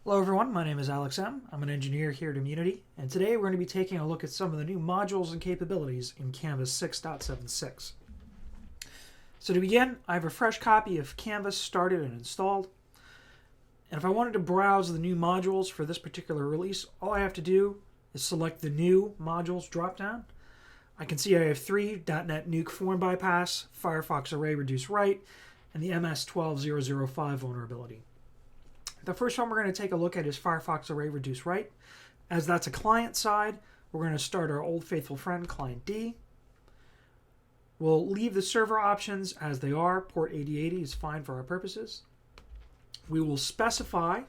Hello everyone, my name is Alex M. I'm an engineer here at Immunity, and today we're going to be taking a look at some of the new modules and capabilities in Canvas 6.76. So to begin, I have a fresh copy of Canvas started and installed. And if I wanted to browse the new modules for this particular release, all I have to do is select the new modules dropdown. I can see I have three: .NET Nuke Form Bypass, Firefox Array Reduce Write, and the MS-12005 vulnerability. The first one we're going to take a look at is Firefox Array Reduce Write. As that's a client side, we're going to start our old faithful friend, Client D. We'll leave the server options as they are. Port 8080 is fine for our purposes. We will specify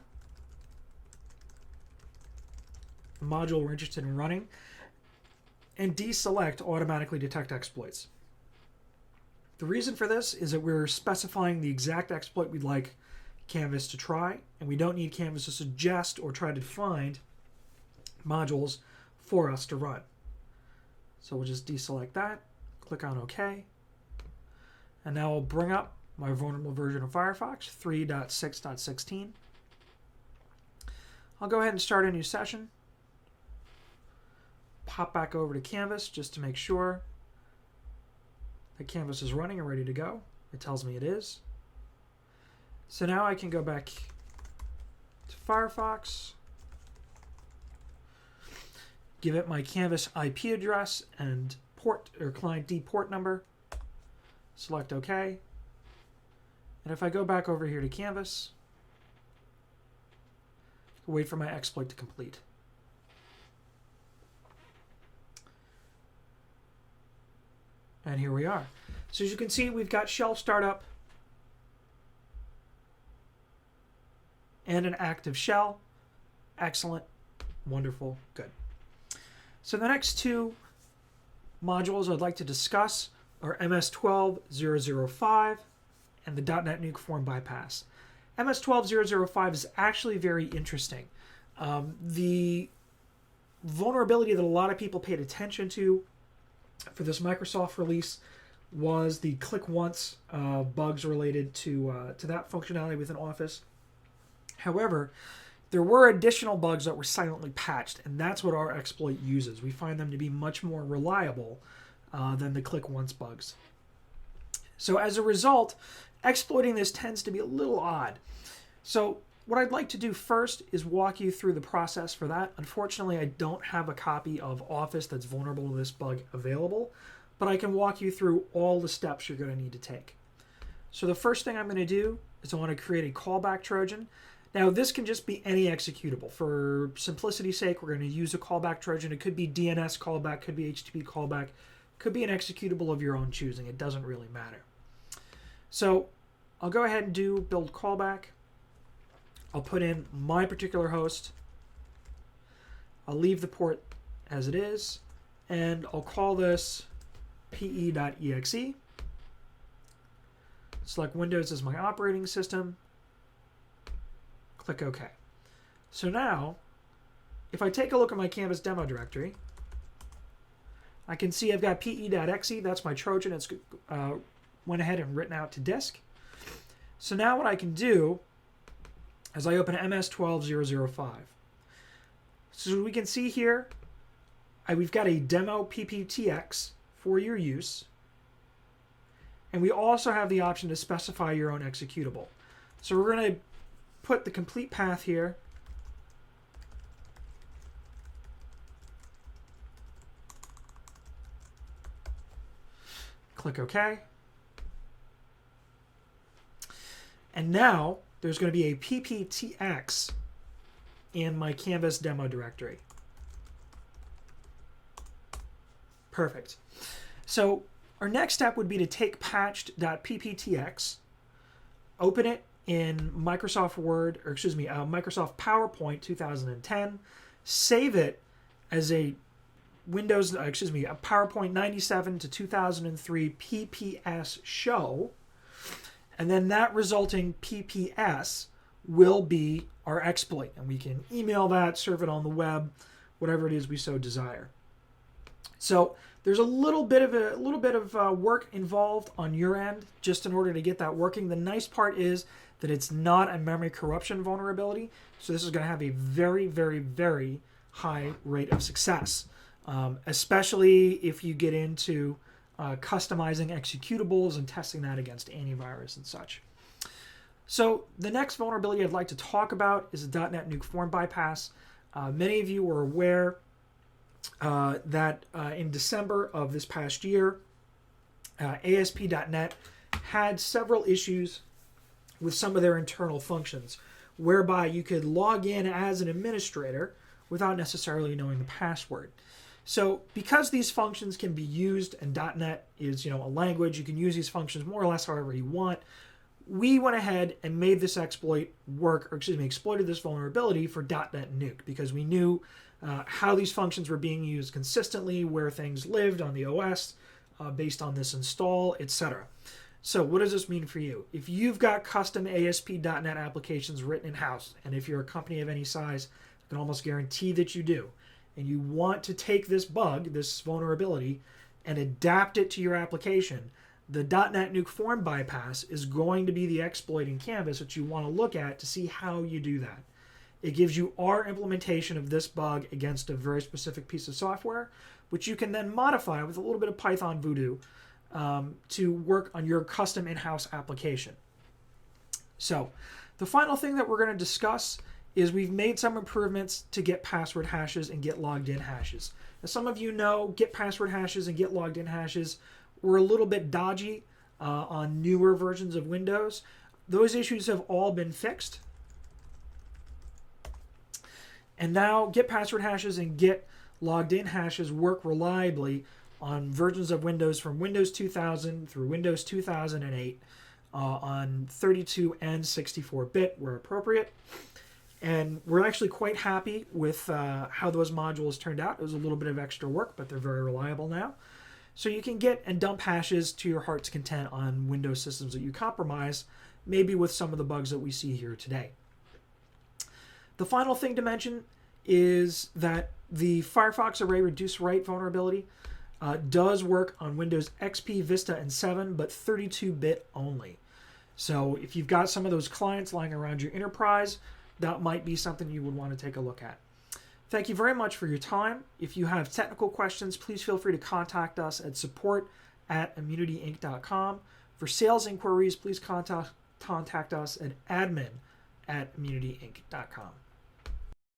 the module we're interested in running and deselect Automatically Detect Exploits. The reason for this is that we're specifying the exact exploit we'd like Canvas to try, and we don't need Canvas to suggest or try to find modules for us to run. So we'll just deselect that, click on OK, and now I'll bring up my vulnerable version of Firefox 3.6.16. I'll go ahead and start a new session. Pop back over to Canvas just to make sure that Canvas is running and ready to go. It tells me it is. So now I can go back to Firefox, give it my Canvas IP address and port or client D port number, select OK. And if I go back over here to Canvas, wait for my exploit to complete. And here we are. So as you can see, we've got shell startup and an active shell. Excellent, wonderful, good. So the next two modules I'd like to discuss are MS-12005 and the .NET Nuke Form Bypass. MS-12005 is actually very interesting. The vulnerability that a lot of people paid attention to for this Microsoft release was the click once bugs related to that functionality within Office. However, there were additional bugs that were silently patched, and that's what our exploit uses. We find them to be much more reliable than the click once bugs. So as a result, exploiting this tends to be a little odd. So what I'd like to do first is walk you through the process for that. Unfortunately, I don't have a copy of Office that's vulnerable to this bug available, but I can walk you through all the steps you're going to need to take. So the first thing I'm going to do is I want to create a callback Trojan. Now, this can just be any executable. For simplicity's sake, we're going to use a callback Trojan. It could be DNS callback, could be HTTP callback, could be an executable of your own choosing. It doesn't really matter. So I'll go ahead and do build callback. I'll put in my particular host. I'll leave the port as it is, and I'll call this pe.exe. Select Windows as my operating system. Click OK. So now, if I take a look at my Canvas demo directory, I can see I've got pe.exe. That's my Trojan. It's went ahead and written out to disk. So now what I can do is I open MS-12005. So we can see here, we've got a demo pptx for your use. And we also have the option to specify your own executable. So we're going to put the complete path here. Click OK. And now there's going to be a pptx in my Canvas demo directory. Perfect. So our next step would be to take patched.pptx, open it in Microsoft Microsoft PowerPoint 2010, save it as a a PowerPoint 97 to 2003 PPS show, and then that resulting PPS will be our exploit, and we can email that, serve it on the web, whatever it is we so desire. So there's a little bit of work involved on your end just in order to get that working. The nice part is that it's not a memory corruption vulnerability. So this is going to have a very, very, very high rate of success, especially if you get into customizing executables and testing that against antivirus and such. So the next vulnerability I'd like to talk about is the .NET Nuke form bypass. Many of you were aware that in December of this past year, ASP.NET had several issues with some of their internal functions, whereby you could log in as an administrator without necessarily knowing the password. So because these functions can be used, and .NET is a language, you can use these functions more or less however you want, we went ahead and made this exploit work, or exploited this vulnerability for .NET Nuke, because we knew how these functions were being used consistently, where things lived on the OS, based on this install, etc. So what does this mean for you? If you've got custom ASP.NET applications written in-house, and if you're a company of any size, I can almost guarantee that you do, and you want to take this bug, this vulnerability, and adapt it to your application, the .NET Nuke form bypass is going to be the exploit in Canvas that you want to look at to see how you do that. It gives you our implementation of this bug against a very specific piece of software, which you can then modify with a little bit of Python voodoo to work on your custom in-house application. So the final thing that we're going to discuss is we've made some improvements to get password hashes and get logged in hashes. As some of you know, get password hashes and get logged in hashes were a little bit dodgy on newer versions of Windows. Those issues have all been fixed. And now get password hashes and get logged in hashes work reliably on versions of Windows from Windows 2000 through Windows 2008 on 32 and 64-bit where appropriate. And we're actually quite happy with how those modules turned out. It was a little bit of extra work, but they're very reliable now. So you can get and dump hashes to your heart's content on Windows systems that you compromise, maybe with some of the bugs that we see here today. The final thing to mention is that the Firefox Array Reduce Write vulnerability does work on Windows XP, Vista, and 7, but 32-bit only. So if you've got some of those clients lying around your enterprise, that might be something you would want to take a look at. Thank you very much for your time. If you have technical questions, please feel free to contact us at support@immunityinc.com. For sales inquiries, please contact us at admin@immunityinc.com.